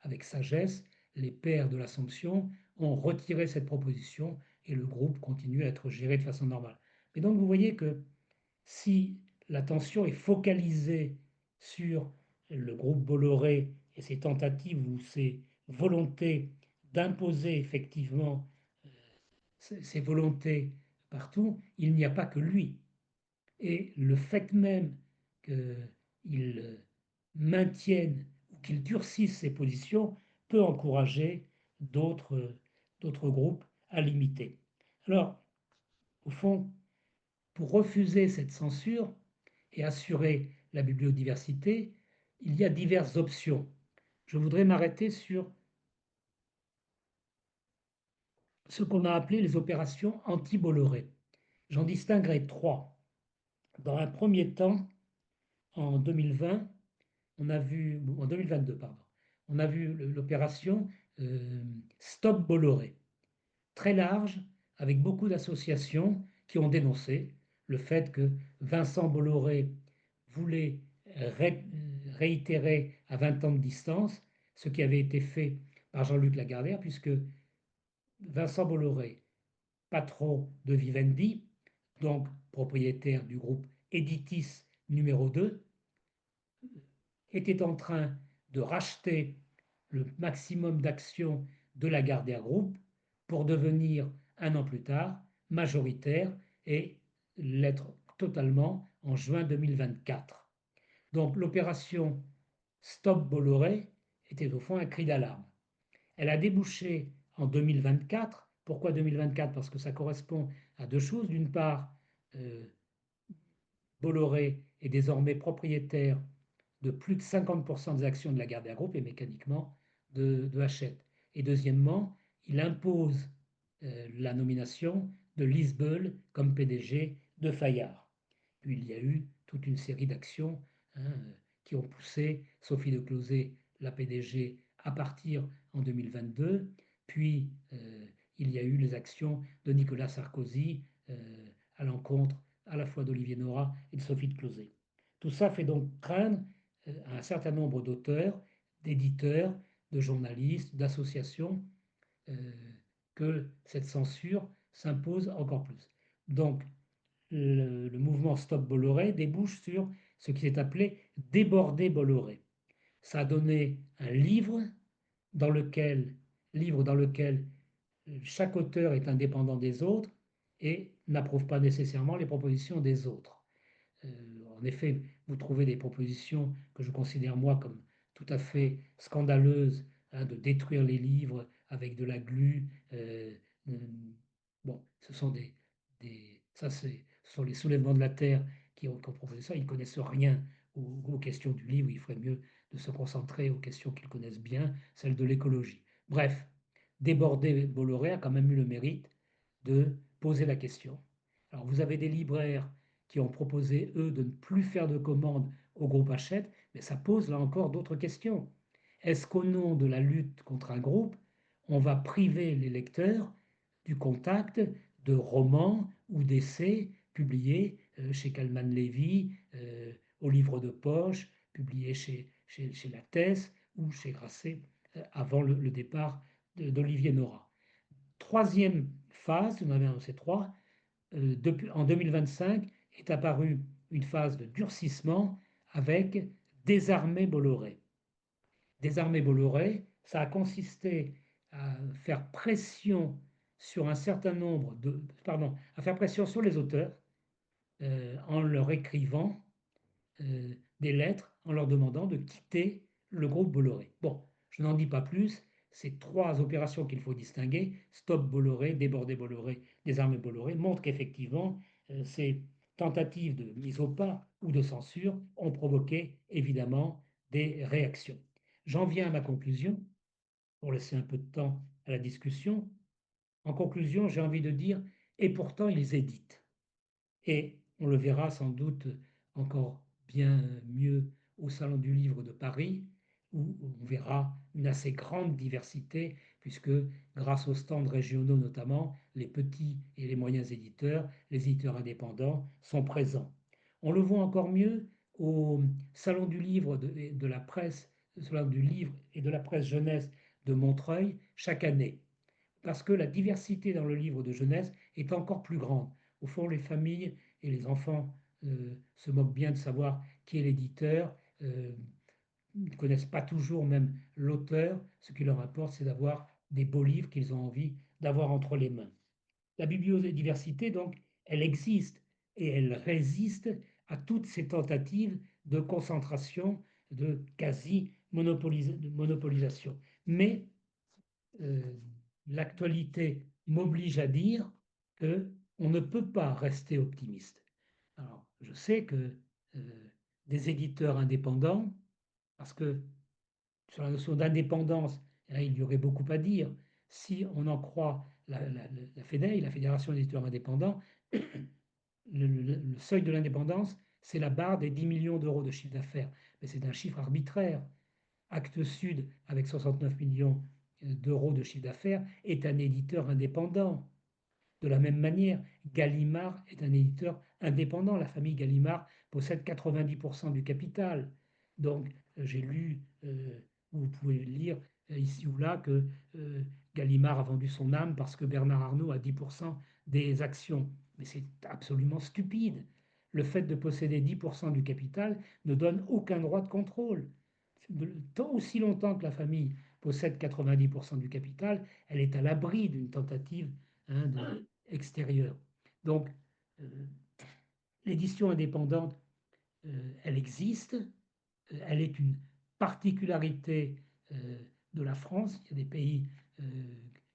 avec sagesse, les pères de l'Assomption ont retiré cette proposition et le groupe continue à être géré de façon normale. Et donc vous voyez que si l'attention est focalisée sur le groupe Bolloré et ses tentatives ou ses volontés d'imposer effectivement ses volontés partout, il n'y a pas que lui. Et le fait même qu'il maintienne ou qu'il durcisse ses positions peut encourager d'autres groupes à l'imiter. Alors, au fond, pour refuser cette censure et assurer la bibliodiversité, il y a diverses options. Je voudrais m'arrêter sur ce qu'on a appelé les opérations anti-Bolloré. J'en distinguerai trois. Dans un premier temps, en 2020, en 2022, pardon, on a vu l'opération Stop Bolloré, très large, avec beaucoup d'associations qui ont dénoncé le fait que Vincent Bolloré voulait réitérer à 20 ans de distance ce qui avait été fait par Jean-Luc Lagardère, puisque Vincent Bolloré, patron de Vivendi, donc propriétaire du groupe Editis numéro 2, était en train de racheter le maximum d'actions de Lagardère Group pour devenir, un an plus tard, majoritaire et l'être totalement en juin 2024. Donc l'opération Stop Bolloré était au fond un cri d'alarme. Elle a débouché en 2024. Pourquoi 2024? Parce que ça correspond à deux choses. D'une part, euh, Bolloré est désormais propriétaire de plus de 50% des actions de Lagardère Group et mécaniquement de Hachette. Et deuxièmement, il impose la nomination de Lisbeull comme PDG de Fayard. Puis il y a eu toute une série d'actions qui ont poussé Sophie de Closet, la PDG, à partir en 2022. Puis il y a eu les actions de Nicolas Sarkozy à l'encontre à la fois d'Olivier Nora et de Sophie de Closet. Tout ça fait donc craindre à un certain nombre d'auteurs, d'éditeurs, de journalistes, d'associations, euh, que cette censure s'impose encore plus. Donc, le mouvement Stop Bolloré débouche sur ce qui s'est appelé Déborder Bolloré. Ça a donné un livre dans lequel chaque auteur est indépendant des autres et n'approuve pas nécessairement les propositions des autres. En effet, vous trouvez des propositions que je considère moi comme tout à fait scandaleuses, hein, de détruire les livres avec de la glu. Euh, bon, ce sont les soulèvements de la terre qui ont proposé ça. Ils ne connaissent rien aux questions du livre. Il ferait mieux de se concentrer aux questions qu'ils connaissent bien, celles de l'écologie. Bref, Déborder Bolloré a quand même eu le mérite de poser la question. Alors, vous avez des libraires qui ont proposé, eux, de ne plus faire de commandes au groupe Hachette, mais ça pose là encore d'autres questions. Est-ce qu'au nom de la lutte contre un groupe, on va priver les lecteurs du contact de romans ou d'essais publiés chez Calman Levy, au livre de poche, publiés chez Lattès ou chez Grasset avant le départ d'Olivier Nora. Troisième phase, on avait annoncé trois, en 2025 est apparue une phase de durcissement avec Désarmer Bolloré. Désarmer Bolloré, ça a consisté à faire pression sur un certain nombre de, pardon, à faire pression sur les auteurs en leur écrivant des lettres en leur demandant de quitter le groupe Bolloré. Bon, je n'en dis pas plus. Ces trois opérations qu'il faut distinguer, Stop Bolloré, Déborder Bolloré, Désarmer Bolloré, montrent qu'effectivement, ces tentatives de mise au pas ou de censure ont provoqué évidemment des réactions. J'en viens à ma conclusion, pour laisser un peu de temps à la discussion. En conclusion, j'ai envie de dire, et pourtant ils éditent. Et on le verra sans doute encore bien mieux au Salon du Livre de Paris, où on verra une assez grande diversité, puisque grâce aux stands régionaux notamment, les petits et les moyens éditeurs, les éditeurs indépendants sont présents. On le voit encore mieux au Salon du Livre de la presse, Salon du Livre et de la presse jeunesse de Montreuil chaque année, parce que la diversité dans le livre de jeunesse est encore plus grande. Au fond, les familles et les enfants se moquent bien de savoir qui est l'éditeur. Ils ne connaissent pas toujours même l'auteur. Ce qui leur importe, c'est d'avoir des beaux livres qu'ils ont envie d'avoir entre les mains. La biodiversité, donc, elle existe et elle résiste à toutes ces tentatives de concentration, de quasi-monopolisation. Mais euh, l'actualité m'oblige à dire que on ne peut pas rester optimiste. Alors, je sais que des éditeurs indépendants, parce que sur la notion d'indépendance, il y aurait beaucoup à dire. Si on en croit la FEDEI, la Fédération des éditeurs indépendants, le seuil de l'indépendance, c'est la barre des 10 millions d'euros de chiffre d'affaires. Mais c'est un chiffre arbitraire. Actes Sud, avec 69 millions d'euros de chiffre d'affaires, est un éditeur indépendant. De la même manière, Gallimard est un éditeur indépendant. La famille Gallimard possède 90% du capital. Donc, j'ai lu, vous pouvez lire ici ou là, que Gallimard a vendu son âme parce que Bernard Arnault a 10% des actions. Mais c'est absolument stupide. Le fait de posséder 10% du capital ne donne aucun droit de contrôle. Tant aussi longtemps que la famille possède 90% du capital, elle est à l'abri d'une tentative extérieure. Donc, l'édition indépendante, elle existe, elle est une particularité de la France. Il y a des pays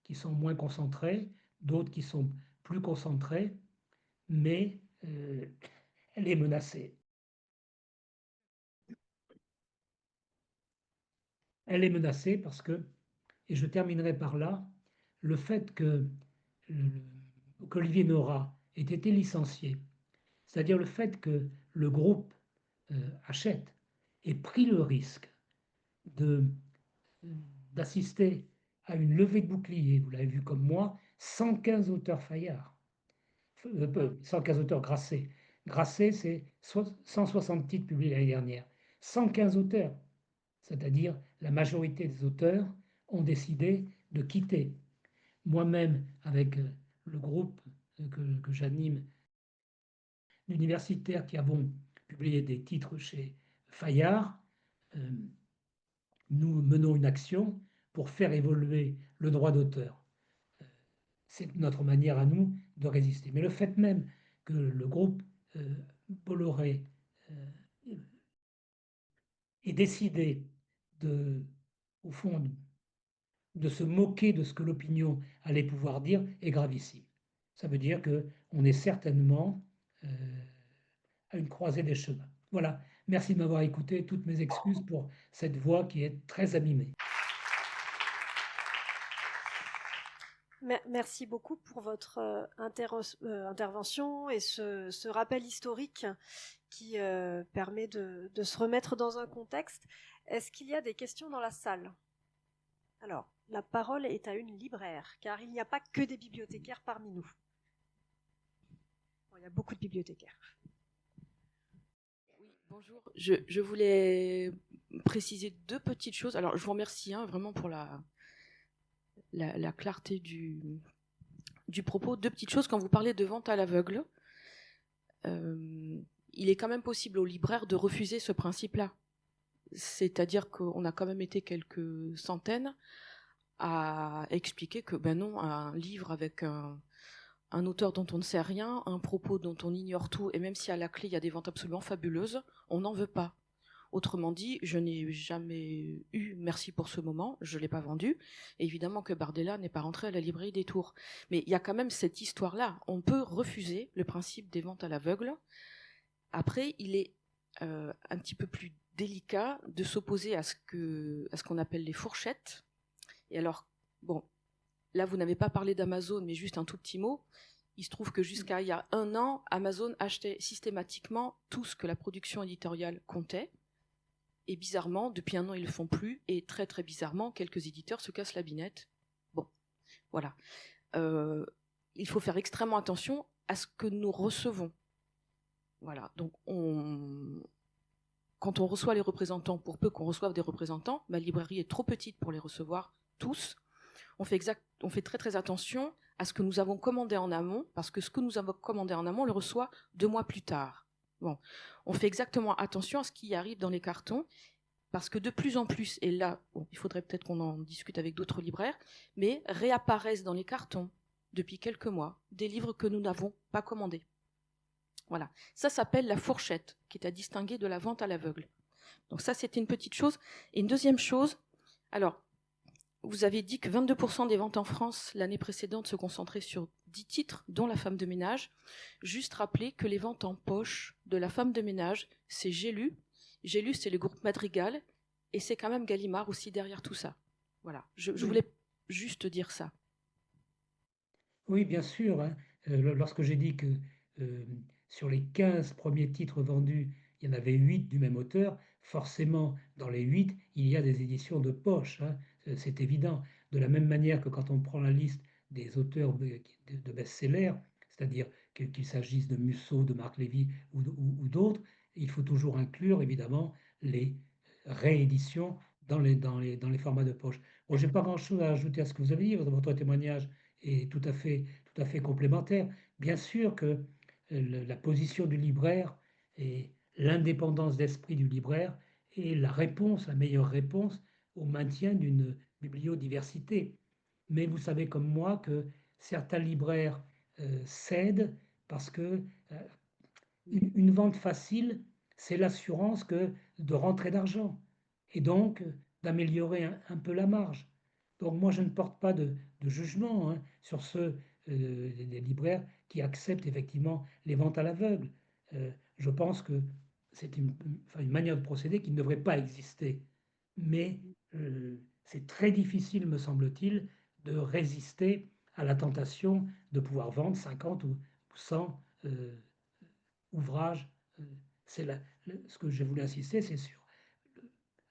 qui sont moins concentrés, d'autres qui sont plus concentrés, mais elle est menacée. Elle est menacée parce que, et je terminerai par là, le fait qu'Olivier Nora ait été licencié, c'est-à-dire le fait que le groupe Hachette ait pris le risque de, d'assister à une levée de bouclier, vous l'avez vu comme moi, 115 auteurs Fayard, 115 auteurs Grasset. Grasset, c'est 160 titres publiés l'année dernière. 115 auteurs, c'est-à-dire la majorité des auteurs ont décidé de quitter. Moi-même, avec le groupe que j'anime, d'universitaires qui avons publié des titres chez Fayard, nous menons une action pour faire évoluer le droit d'auteur. C'est notre manière à nous de résister. Mais le fait même que le groupe Bolloré ait décidé de, au fond, de se moquer de ce que l'opinion allait pouvoir dire est gravissime. Ça veut dire qu'on est certainement à une croisée des chemins. Voilà, merci de m'avoir écouté, toutes mes excuses pour cette voix qui est très abîmée. Merci beaucoup pour votre intervention et ce rappel historique qui permet de se remettre dans un contexte. Est-ce qu'il y a des questions dans la salle ? Alors, la parole est à une libraire, car il n'y a pas que des bibliothécaires parmi nous. Bon, il y a beaucoup de bibliothécaires. Oui, bonjour. Je voulais préciser deux petites choses. Alors, je vous remercie vraiment pour la clarté du propos. Deux petites choses. Quand vous parlez de vente à l'aveugle, il est quand même possible aux libraires de refuser ce principe-là. C'est-à-dire qu'on a quand même été quelques centaines à expliquer que ben non, un livre avec un auteur dont on ne sait rien, un propos dont on ignore tout, et même si à la clé il y a des ventes absolument fabuleuses, on n'en veut pas. Autrement dit, je n'ai jamais eu merci pour ce moment, je ne l'ai pas vendu. Et évidemment que Bardella n'est pas rentré à la librairie des Tours. Mais il y a quand même cette histoire-là. On peut refuser le principe des ventes à l'aveugle. Après, il est un petit peu plus délicat de s'opposer à ce qu'on appelle les fourchettes. Et alors, bon, là vous n'avez pas parlé d'Amazon, mais juste un tout petit mot. Il se trouve que jusqu'à il y a 1 an, Amazon achetait systématiquement tout ce que la production éditoriale comptait. Et bizarrement, depuis 1 an, ils le font plus. Et très très bizarrement, quelques éditeurs se cassent la binette. Bon, voilà. Il faut faire extrêmement attention à ce que nous recevons. Voilà. Donc, quand on reçoit les représentants, pour peu qu'on reçoive des représentants, ma librairie est trop petite pour les recevoir tous. On fait très très attention à ce que nous avons commandé en amont, parce que ce que nous avons commandé en amont, on le reçoit 2 mois plus tard. Bon, on fait exactement attention à ce qui arrive dans les cartons, parce que de plus en plus, et là, bon, il faudrait peut-être qu'on en discute avec d'autres libraires, mais réapparaissent dans les cartons, depuis quelques mois, des livres que nous n'avons pas commandés. Voilà, ça s'appelle la fourchette, qui est à distinguer de la vente à l'aveugle. Donc ça, c'était une petite chose. Et une deuxième chose, alors, vous avez dit que 22% des ventes en France l'année précédente se concentraient sur 10 titres, dont La femme de ménage. Juste rappeler que les ventes en poche de La femme de ménage, c'est J'ai lu. J'ai lu, c'est le groupe Madrigal. Et c'est quand même Gallimard aussi derrière tout ça. Voilà, je voulais juste dire ça. Oui, bien sûr, hein. Lorsque j'ai dit que sur les 15 premiers titres vendus, il y en avait 8 du même auteur, forcément, dans les 8, il y a des éditions de poche, hein. C'est évident. De la même manière que quand on prend la liste des auteurs de best-sellers, c'est-à-dire qu'il s'agisse de Musso, de Marc Lévy ou d'autres, il faut toujours inclure évidemment les rééditions dans les formats de poche. Bon, je n'ai pas grand-chose à ajouter à ce que vous avez dit, votre témoignage est tout à fait complémentaire. Bien sûr que la position du libraire et l'indépendance d'esprit du libraire est la réponse, la meilleure réponse au maintien d'une bibliodiversité. Mais vous savez comme moi que certains libraires cèdent parce que une vente facile, c'est l'assurance de rentrer d'argent et donc d'améliorer un peu la marge. Donc moi, je ne porte pas de jugement, hein, sur ceux des libraires qui acceptent effectivement les ventes à l'aveugle. Je pense que c'est une manière de procéder qui ne devrait pas exister. Mais c'est très difficile, me semble-t-il, de résister à la tentation de pouvoir vendre 50 ou 100 ouvrages. C'est ce que j'ai voulu insister, c'est sur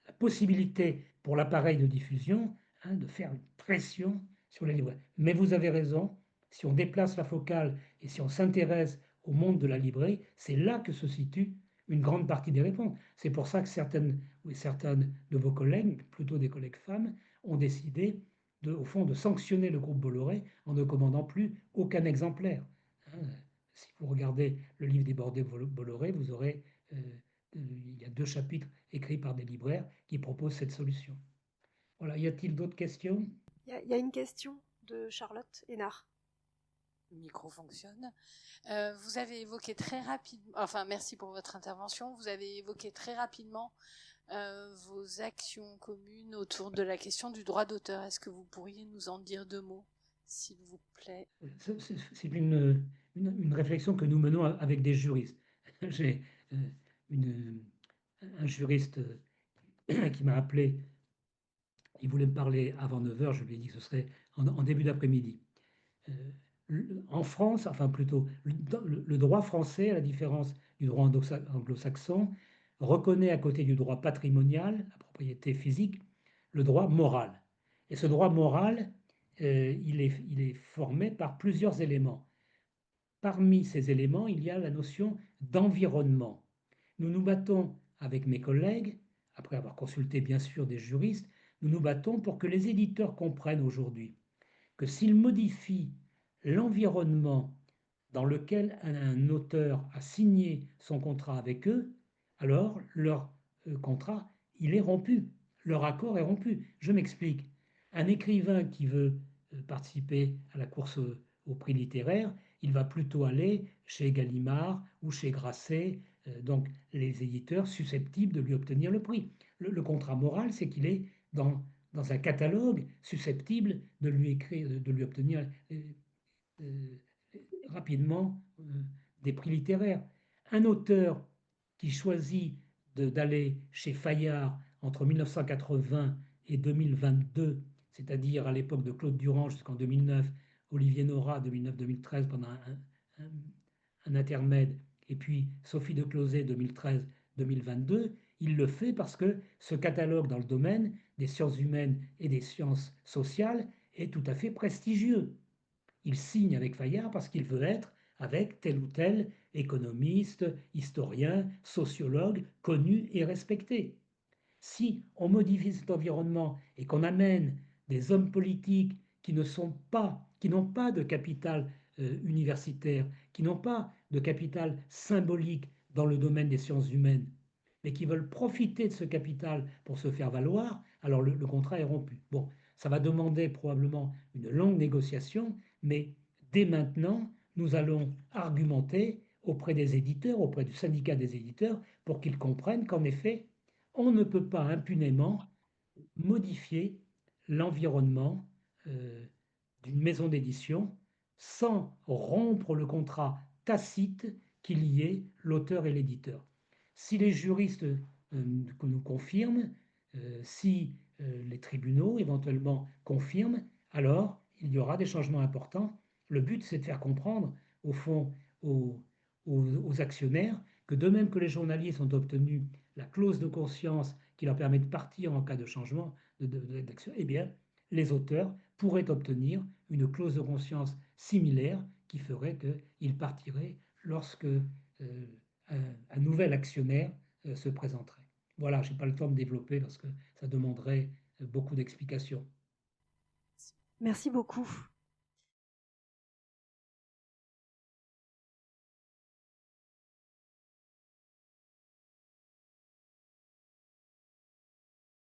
la possibilité pour l'appareil de diffusion, hein, de faire une pression sur les libraires. Mais vous avez raison, si on déplace la focale et si on s'intéresse au monde de la librairie, c'est là que se situe une grande partie des réponses. C'est pour ça que certaines de vos collègues, plutôt des collègues femmes, ont décidé au fond de sanctionner le groupe Bolloré en ne commandant plus aucun exemplaire. Hein, si vous regardez le livre des bordées Bolloré, vous aurez il y a 2 chapitres écrits par des libraires qui proposent cette solution. Voilà, y a-t-il d'autres questions? Il y a une question de Charlotte Hénard. Le micro fonctionne. Vous avez évoqué très rapidement, enfin merci pour votre intervention, vous avez évoqué très rapidement vos actions communes autour de la question du droit d'auteur. Est-ce que vous pourriez nous en dire 2 mots, s'il vous plaît? C'est une réflexion que nous menons avec des juristes. J'ai un juriste qui m'a appelé, il voulait me parler avant 9h, je lui ai dit que ce serait en début d'après-midi. En France, enfin plutôt, le droit français, à la différence du droit anglo-saxon, reconnaît à côté du droit patrimonial, la propriété physique, le droit moral. Et ce droit moral, il est formé par plusieurs éléments. Parmi ces éléments, il y a la notion d'environnement. Nous nous battons avec mes collègues, après avoir consulté bien sûr des juristes, nous nous battons pour que les éditeurs comprennent aujourd'hui que s'ils modifient l'environnement dans lequel un auteur a signé son contrat avec eux, alors leur contrat, il est rompu, leur accord est rompu. Je m'explique. Un écrivain qui veut participer à la course au prix littéraire, il va plutôt aller chez Gallimard ou chez Grasset, donc les éditeurs susceptibles de lui obtenir le prix. Le contrat moral, c'est qu'il est dans un catalogue susceptible de lui écrire, de lui obtenir euh, rapidement des prix littéraires. Un auteur qui choisit d'aller chez Fayard entre 1980 et 2022, c'est-à-dire à l'époque de Claude Durand jusqu'en 2009, Olivier Nora 2009-2013 pendant un intermède, et puis Sophie de Closet 2013-2022, il le fait parce que ce catalogue dans le domaine des sciences humaines et des sciences sociales est tout à fait prestigieux. Il signe avec Fayard parce qu'il veut être avec tel ou tel économiste, historien, sociologue connu et respecté. Si on modifie cet environnement et qu'on amène des hommes politiques qui n'ont pas de capital universitaire, qui n'ont pas de capital symbolique dans le domaine des sciences humaines, mais qui veulent profiter de ce capital pour se faire valoir, alors le contrat est rompu. Bon, ça va demander probablement une longue négociation, mais dès maintenant, nous allons argumenter auprès des éditeurs, auprès du syndicat des éditeurs, pour qu'ils comprennent qu'en effet, on ne peut pas impunément modifier l'environnement euh, d'une maison d'édition sans rompre le contrat tacite qui liait l'auteur et l'éditeur. Si les juristes nous confirment, si les tribunaux éventuellement confirment, alors il y aura des changements importants. Le but, c'est de faire comprendre, au fond, aux actionnaires que de même que les journalistes ont obtenu la clause de conscience qui leur permet de partir en cas de changement d'action, eh bien, les auteurs pourraient obtenir une clause de conscience similaire qui ferait qu'ils partiraient lorsque un nouvel actionnaire se présenterait. Voilà, je n'ai pas le temps de développer parce que ça demanderait beaucoup d'explications. Merci beaucoup.